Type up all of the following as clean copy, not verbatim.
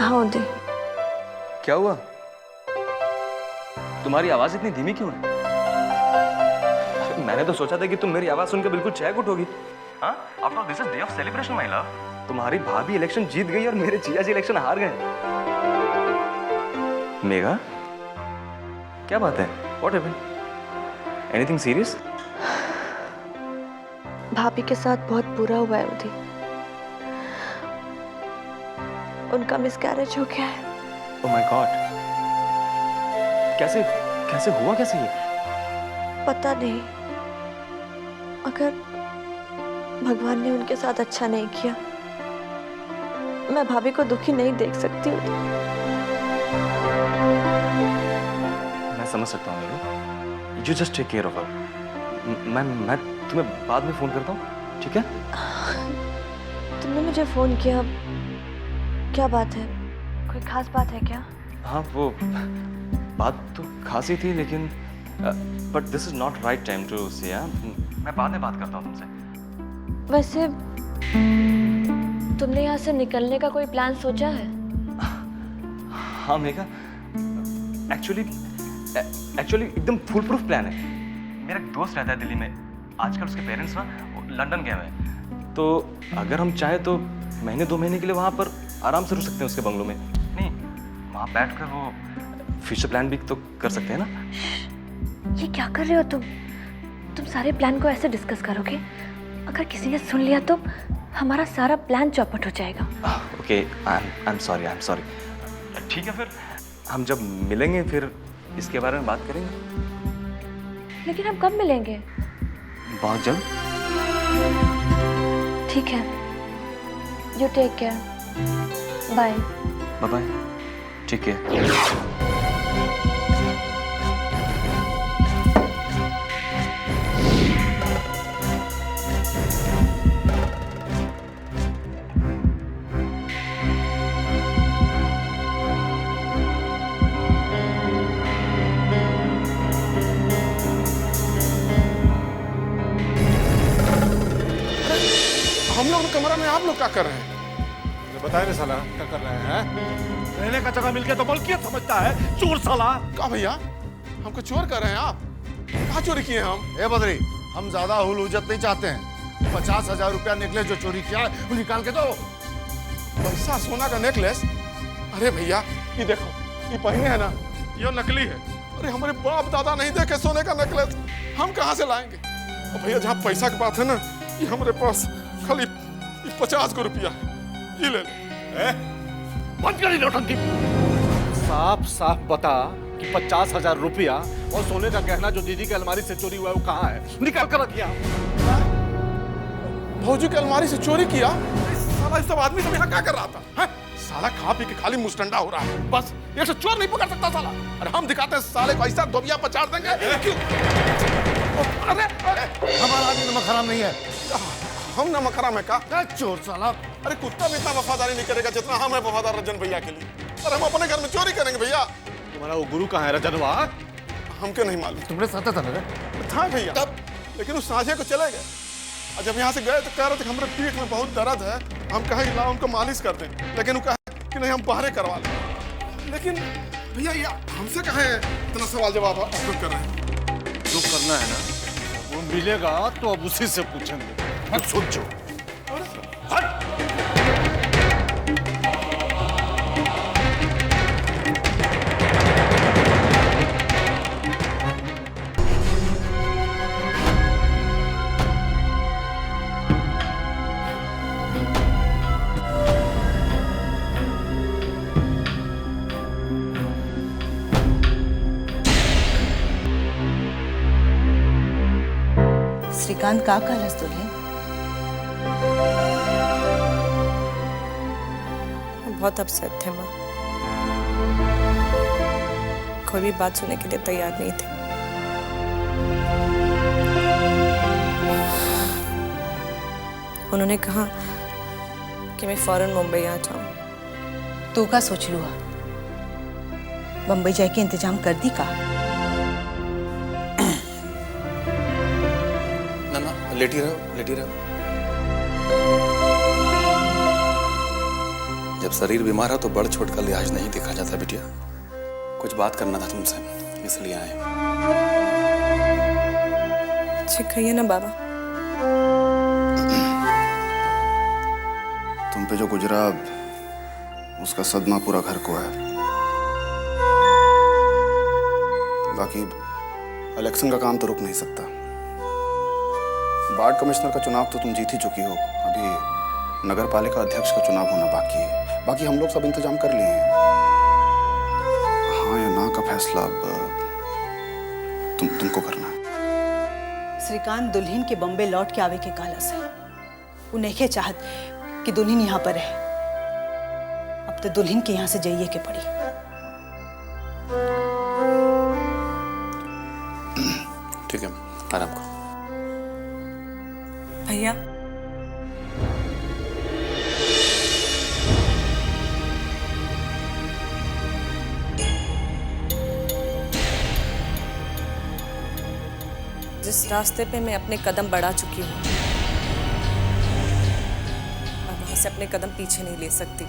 हाँ उदय। क्या हुआ? तुम्हारी आवाज इतनी धीमी क्यों है? मैंने तो सोचा था कि तुम मेरी आवाज सुनकर बिल्कुल चहक उठोगी। हाँ, after all this is day of celebration my love. तुम्हारी भाभी इलेक्शन जीत गई और मेरे जिया जी इलेक्शन हार गए। मेघा, क्या बात है? What happened? Anything serious? भाभी के साथ बहुत बुरा हुआ है उदय। उनका मिसकैरेज हो गया है। ओह माय गॉड, कैसे कैसे हुआ कैसे ये? पता नहीं, अगर भगवान ने उनके साथ अच्छा नहीं किया, मैं भाभी को दुखी नहीं देख सकती उदय। मैं समझ सकता हूँ। You just take care of her. मैं तुम्हें बाद में फोन करता हूँ, ठीक है? तुमने मुझे फोन किया, क्या बात है? कोई खास बात है क्या? हाँ, वो बात तो खासी थी, लेकिन but this is not right time to say. मैं बाद में बात करता हूँ तुमसे। वैसे तुमने यहाँ से निकलने का कोई प्लान सोचा है? हाँ मेघा, एक्चुअली एकदम फुल प्रूफ प्लान है। मेरा एक दोस्त रहता है दिल्ली में, आजकल उसके पेरेंट्स ना लंदन गए हुए हैं, तो अगर हम चाहे तो महीने 2 महीने के लिए वहाँ पर आराम से रुक सकते हैं उसके बंगलों में। नहीं, वहाँ बैठकर वो फ्यूचर प्लान भी तो कर सकते हैं ना। ये क्या कर रहे हो तुम सारे प्लान को ऐसे डिस्कस करोगे? अगर किसी ने सुन लिया तो हमारा सारा प्लान चौपट हो जाएगा। Okay, I am sorry. ठीक है, फिर हम जब मिलेंगे फिर इसके बारे में बात करेंगे। लेकिन हम कब मिलेंगे? बहुत जल्द। ठीक है, you take care, bye. Bye bye, take care. हम लोग कमरा में, आप लोग क्या कर रहे हैं? बताए ना साला, क्या कर रहे हैं? रहने का जगह मिल गया तो मलकियत समझता है, चोर साला। क्या भैया, हमको चोर कर रहे हैं आप? क्या चोरी किए हम? ए बद्री, हम ज्यादा हुल-हुज्जत नहीं चाहते हैं। 50,000 रुपया नेकलेस जो चोरी किया है वो निकाल के दो। पैसा सोना का नेकलेस? अरे भैया, ये देखो, ये पहने है ना, ये नकली है। अरे हमारे बाप दादा नहीं देखे सोने का नेकलेस, हम कहाँ से लाएंगे? और भैया जहाँ पैसा की बात है ना, ये हमारे पास खाली 50 को रुपया है, ये ले लो। बंद करी नौटंकी। साफ साफ बता कि 50,000 रुपया और सोने का गहना जो दीदी की अलमारी से चोरी हुआ है वो कहाँ है? निकाल कर रखिया। भौजी की अलमारी से चोरी किया? साला इस सब आदमी सब यहाँ क्या कर रहा था? है? साला खा पी के खाली मुस्टंडा हो रहा है, बस ये सब चोर नहीं पकड़ सकता साला। अरे हम दिखाते हैं साले को, ऐसा धोबिया पचाड़ देंगे। क्यों? अरे हमारा आदमी नमक हराम नहीं है। हम नमक हराम है का? चोर साला। अरे कुत्ता भी इतना वफादारी नहीं करेगा जितना हम है वफादार रजन भैया के लिए। और हम अपने घर में चोरी करेंगे भैया? तुम्हारा वो गुरु कहाँ है रजनवा? हमको नहीं मालूम। तुमने साथा था ना? था भैया, लेकिन उस साझे को चले गए। और जब यहाँ से गए तो कह रहे थे कि हमारे पीठ में बहुत दर्द है, हम कहे कि लाओ उनको मालिश कर दें, लेकिन वो कहे कि नहीं हम बाहर करवा लें। लेकिन भैया ये हमसे कहे इतना सवाल जवाब आप लोग कर रहे हैं? जो करना है ना वो मिलेगा तो अब उसी से पूछेंगे। अब सोचो। श्रीकांत का कालच तुले? बहुत अपसेट थे माँ, कोई भी बात सुनने के लिए तैयार नहीं थे। उन्होंने कहा कि मैं फौरन मुंबई आ जाऊं। तू का सोच लुआ? बम्बई जाके इंतजाम कर दी का? ना लेटी रहो, लेटी रहो। जब शरीर बीमार है तो बड़ छोट का लिहाज नहीं देखा जाता बिटिया। कुछ बात करना था तुमसे, इसलिए आए। जी कहिए ना बाबा। तुम पे जो गुजरा उसका सदमा पूरा घर को है। बाकी इलेक्शन का काम तो रुक नहीं सकता। वार्ड कमिश्नर का चुनाव तो तुम जीत ही चुकी हो, अभी नगर पालिका अध्यक्ष का चुनाव होना बाकी है। बाकी हम लोग सब इंतजाम कर लिए हैं। हाँ या ना का फैसला अब तुमको करना है। श्रीकांत दुल्हन के बम्बे लौट के आवे के कालस है। वो नहीं चाहत कि दुल्हन यहाँ पर है। अब तो दुल्हन के यहाँ से जाइए के पड़ी। ठीक है, आराम करो। भैया जिस रास्ते पे मैं अपने कदम बढ़ा चुकी हूँ और वहां से अपने कदम पीछे नहीं ले सकती।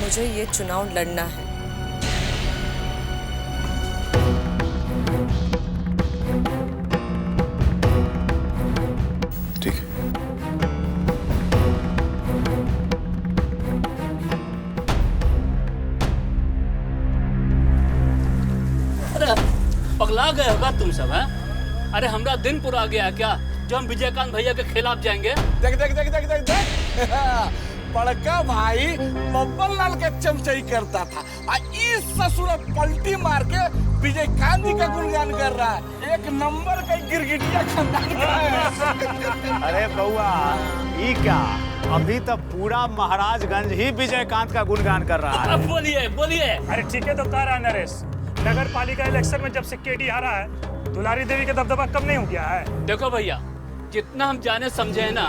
मुझे ये चुनाव लड़ना है। ठीक है। अरे पगला गए होगा तुम सब हैं? अरे हमरा दिन पूरा गया क्या जो हम विजयकांत भैया के खिलाफ जाएंगे? देख देख देख देख देख देख बड़का भाई बब्बन लाल के चमचई करता था, इस ससुर पलटी मार के विजयकांत जी का गुणगान कर रहा है। एक नंबर का गिरगिटिया खानदान का है। अरे बउआ ये क्या, अभी तो पूरा महाराजगंज ही विजयकांत का गुणगान कर रहा है। अब बोलिए बोलिए। अरे ठीक है तो कह रहा है नरेश, नगर पालिका इलेक्शन में जब से केडी हारा है, दुलारी देवी का दबदबा कम नहीं हो गया है। देखो भैया, जितना हम जाने समझे ना,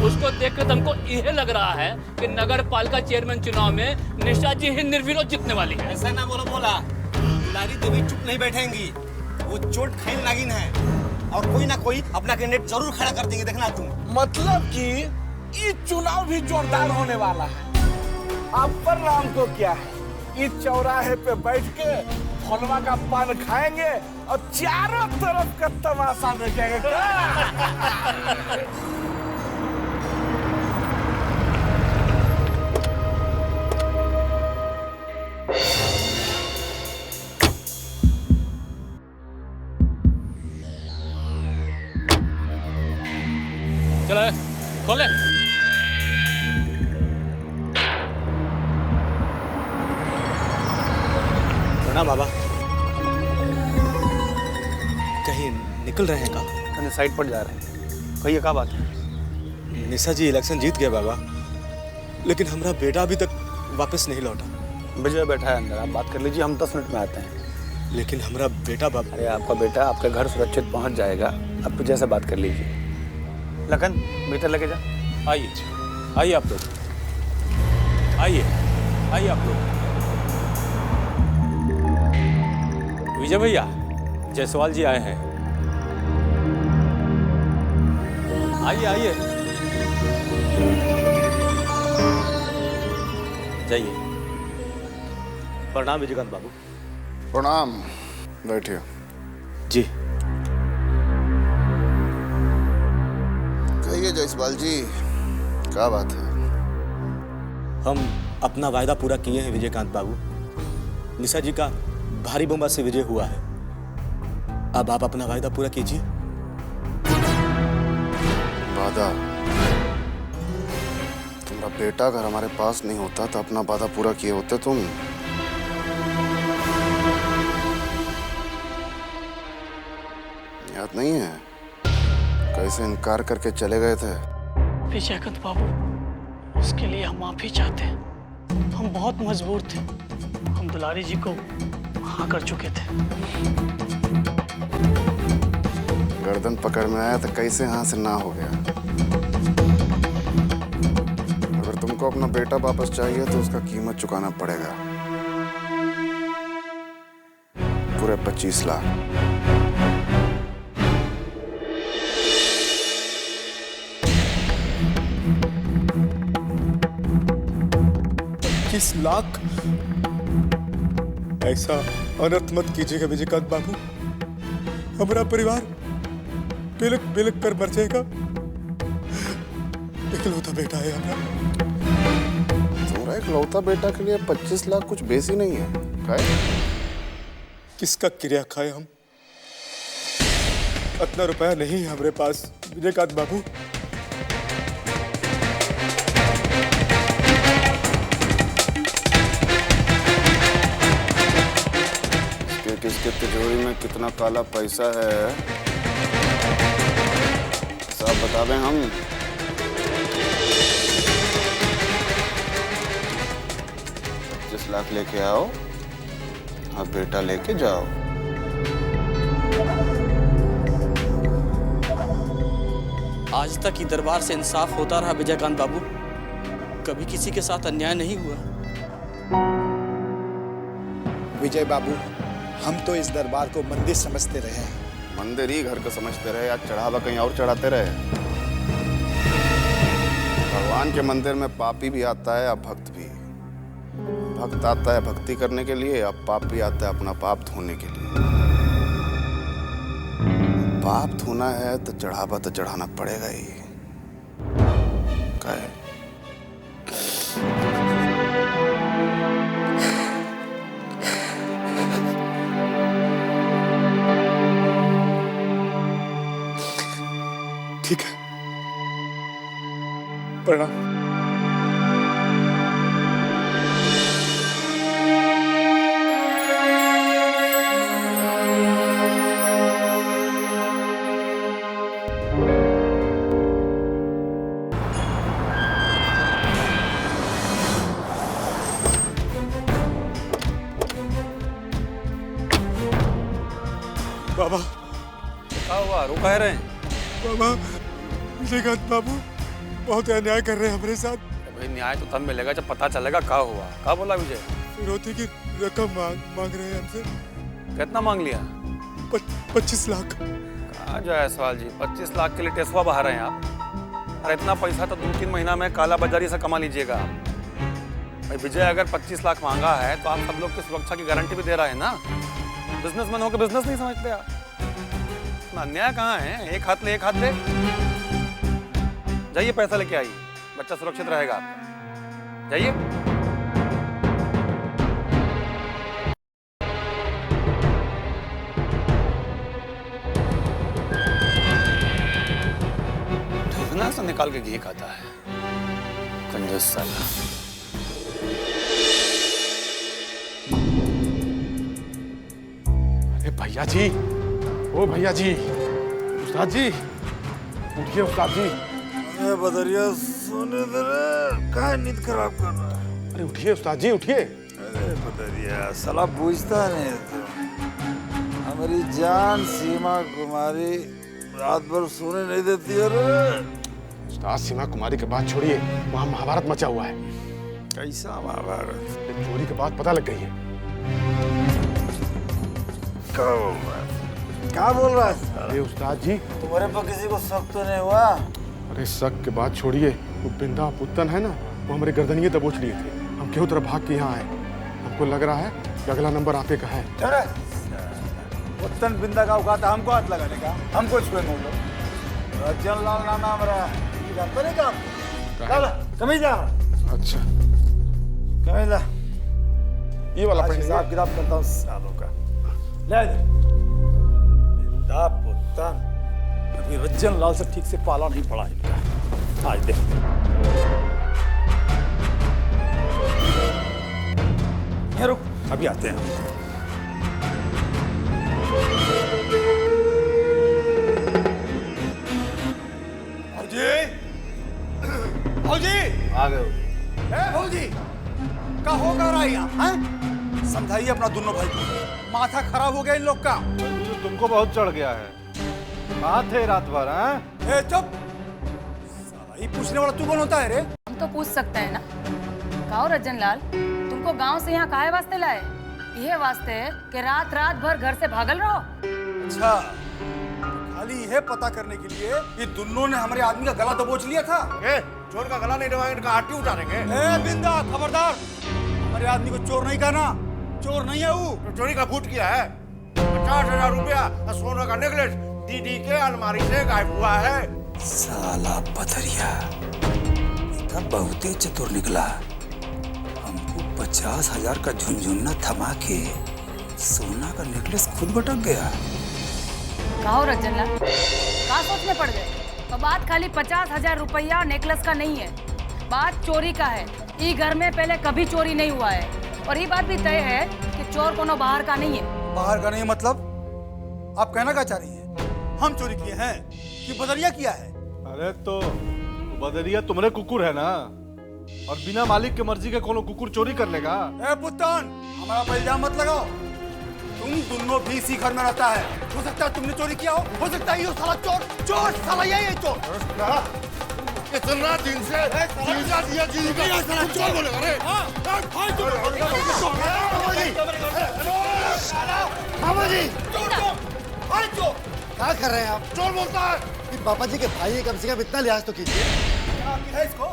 उसको देखकर तुमको यह लग रहा है कि नगर पालिका चेयरमैन चुनाव में निशा जी ही निर्विरोध जीतने वाली है। ऐसा ना बोला। दुलारी देवी चुप नहीं बैठेंगी, वो चोट खाइन नागिन है और कोई ना कोई अपना कैंडिडेट जरूर खड़ा कर देंगे, देखना तुम। मतलब कि ये चुनाव भी जोरदार होने वाला है। अब पर नाम को क्या है, इस चौराहे पे बैठ के फलवा का पान खाएंगे और चारों तरफ का तमाशा देखेंगे। चलो खोले। प्रणाम बाबा। कहीं निकल रहे हैं का? कहीं साइड पर जा रहे हैं। कहिए क्या बात है? निशा जी इलेक्शन जीत गए बाबा, लेकिन हमारा बेटा अभी तक वापस नहीं लौटा। विजय बैठा है अंदर, आप बात कर लीजिए, हम 10 मिनट में आते हैं। लेकिन हमारा बेटा बाबा। अरे आपका बेटा आपके घर सुरक्षित पहुंच जाएगा, आप विजय से बात कर लीजिए। लखन भीतर लेके जा। आइए आइए आप लोग, आइए आइए आप लोग। विजय भैया, जायसवाल जी आए हैं। आइए आइए, जाइए। प्रणाम विजयकांत बाबू। प्रणाम, बैठिए। जी कहिए जायसवाल जी, क्या बात है? हम अपना वायदा पूरा किए हैं विजयकांत बाबू। निशा जी का भारी बहुमत से विजय हुआ है। अब आप अपना वायदा पूरा कीजिए। वादा? तुम्हारा बेटा अगर हमारे पास नहीं होता तो अपना वादा पूरा किए होते तुम। याद नहीं है कैसे इनकार करके चले गए थे? विजयकांत बाबू, उसके लिए हम माफी चाहते हैं। हम बहुत मजबूर थे, हम दुलारी जी को हाँ कर चुके थे। गर्दन पकड़ में आया तो कैसे हाँ से ना हो गया? अगर तुमको अपना बेटा वापस चाहिए तो उसका कीमत चुकाना पड़ेगा, पूरे 25 लाख। 25 लाख? ऐसा अनर्थ मत कीजिएगा विजयकांत बाबू। हमारा परिवार बिलक बिलक कर मर जाएगा। इकलौता बेटा है हमारा। तुम्हारा इकलौता बेटा के लिए 25 लाख कुछ बेसी नहीं है। खाए? किसका क्रिया खाए हम? इतना रुपया नहीं है हमारे पास विजयकांत बाबू। किसके तिजोरी में कितना काला पैसा है सब बता दें हम। 25 लाख लेके आओ और बेटा लेके जाओ। आज तक ही दरबार से इंसाफ होता रहा विजयकांत बाबू, कभी किसी के साथ अन्याय नहीं हुआ। विजय बाबू, हम तो इस दरबार को मंदिर समझते रहे हैं। मंदिर ही घर को समझते रहे, आज चढ़ावा कहीं और चढ़ाते रहे। भगवान के मंदिर में पापी भी आता है अब भक्त भी। भक्त आता है भक्ति करने के लिए, अब पापी आता है अपना पाप धोने के लिए। पाप धोना है तो चढ़ावा तो चढ़ाना पड़ेगा ही। क्या है? ठीक है, प्रणाम। बाबा, क्या हुआ? रुका रहे हैं? बाबा, विजयकांत बाबू बहुत अन्याय कर रहे हैं हमारे साथ। भाई न्याय तो तब मिलेगा जब पता चलेगा क्या हुआ। क्या बोला विजय? फिरौती की रकम मांग रहे हैं हमसे। कितना मांग लिया? 25 लाख। कहाँ जायसवाल जी, 25 लाख के लिए टेसवा बहा रहे हैं आप? अरे इतना पैसा तो 2-3 महीना में काला बाजारी से कमा लीजिएगा। भाई विजय अगर 25 लाख मांगा है तो आप सब लोग की सुरक्षा की गारंटी भी दे रहा है ना। बिजनेसमैन होकर बिजनेस नहीं समझते आप? अन्याय कहाँ है? एक हाथ ले एक हाथ दे। जाइए पैसा लेके आइए, बच्चा सुरक्षित रहेगा आपका। जाइए। ढिलना से निकाल के घी खाता है, कंजूस साला। अरे भैया जी, ओ भैया जी, उस्ताद जी, उठिए उस्ताद जी। बदरिया सोने दे रे, काहे नींद खराब कर रहा है? अरे उठिए उस्ताद जी, उठिए। अरे बदरिया साला पूछता नहीं तो। हमारी जान सीमा कुमारी रात भर सोने नहीं देती है रे। उस्ताद, सीमा कुमारी के बात छोड़िए, वहाँ महाभारत मचा हुआ है। कैसा महाभारत? चोरी के बाद पता लग गई है। क्या बोल रहा है? अरे उस्ताद जी, तुम्हारे पर किसी को शक तो नहीं हुआ? अरे शक के बात छोड़िए, वो बिंदा पुत्तन है ना, वो हमारे गर्दनिये दबोच लिए थे। हम क्यों तरह भाग के यहाँ आए। हमको लग रहा है कि अगला नंबर आपे का है। अरे पुत्तन बिंदा का औकात है हमको हाथ लगाने का? हमको छुएंगे वो लोग? रजन लाल नाम है हमारा, जानते नहीं क्या? कमीजा। अच्छा, कमीजा ये वाला हिसाब किताब करता हूँ सालों का। ले बिंदा पुत्तन, अभी रजन लाल से ठीक से पाला नहीं पड़ा इनका। आज देख ये रुक, अभी आते हैं। भौजी आ गए। ए भौजी, का हो कर रहा है यहाँ? समझाइए अपना दोनों भाई को, माथा खराब हो गया इन लोग का। तुमको बहुत चढ़ गया है। कहाँ थे रात भर? हैं? ए चुप, साला ये पूछने वाला तू कौन होता है रे? हम तो पूछ सकते हैं ना। कहो रजन लाल, तुमको गांव से यहाँ काहे वास्ते लाए? ये वास्ते कि रात रात भर घर से भागल रहो? अच्छा, खाली यह पता करने के लिए कि दुन्नों ने हमारे आदमी का गला दबोच लिया था? चोर का गला नहीं दबाएंगे तो आटी उतारेंगे। ए बिंदा, खबरदार, हमारे आदमी को चोर नहीं कहना, चोर नहीं है वो। तो चोरी का फूट किया है। 50,000 रुपया सोने का नेकलेस दीदी के अलमारी से गायब हुआ है। साला पथरिया इतना बहुते चतुर निकला। हमको 50,000 का झुनझुना थमा के सोना का नेकलेस खुद भटक गया। कहो रजन लाल, कहाँ सोच में पड़ गए? तो बात खाली 50,000 रुपया नेकलेस का नहीं है, बात चोरी का है। ये घर में पहले कभी चोरी नहीं हुआ है और ये बात भी तय है कि चोर कोनो बाहर का नहीं है। बाहर का नहीं मतलब? आप कहना क्या चाह रही हैं? हम चोरी किए हैं कि बदरिया किया है? अरे तो बदरिया तुम्हारे कुकुर है ना, और बिना मालिक के मर्जी के कोनो कुकुर चोरी कर लेगा? ए पुत्तन, हमारा पर इल्जाम मत लगाओ। तुम दोनों भी इसी घर में रहता है। हो सकता है तुमने चोरी किया हो सकता है ये साला चोर, चोर साला यही है चोर। इतना दिन से जीजा दिया जी का चोर बोलेगा रे। मामा जी क्या कर रहे हैं आप? चोर बोलता है कि पापा जी के भाई है, कम से कम इतना लिहाज तो कीजिए। है इसको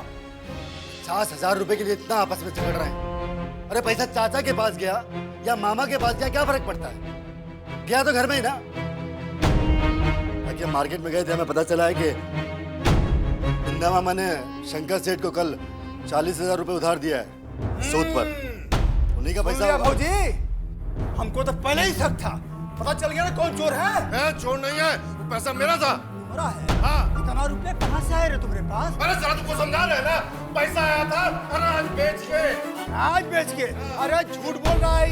50,000 रुपए के लिए इतना आपस में झगड़ रहे हैं। अरे पैसा चाचा के पास गया या मामा के पास गया, क्या फर्क पड़ता है? गया तो घर में ही ना। बाकी मार्केट में गए थे, हमें पता चला है कि बिंदा मामा ने शंकर सेठ को कल 40,000 रुपए उधार दिया है सूद पर। उन्हीं का पैसा। भौजी, हमको तो पहले ही शक था, पता चल गया ना कौन चोर है। चोर नहीं है, पैसा मेरा था। है? हाँ। इतना रुपये कहाँ से आए रे तुम्हारे पास? अरे साला तुमको समझा रहे हैं ना, पैसा आया था अनाज बेच के। अनाज बेच के? अरे झूठ बोल रहा है।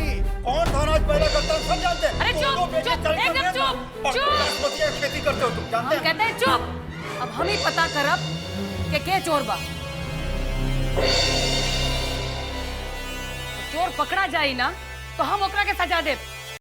कौन था अनाज पैदा करता है सब जानते हैं। अरे चुप चुप, एकदम चुप चुप। खेती करते हो तुम, जानते हम कहते हैं चुप। अब हम ही पता करब कि के चोर बा। चोर पकड़ा जाई ना तो हम ओकरा के सजा देब।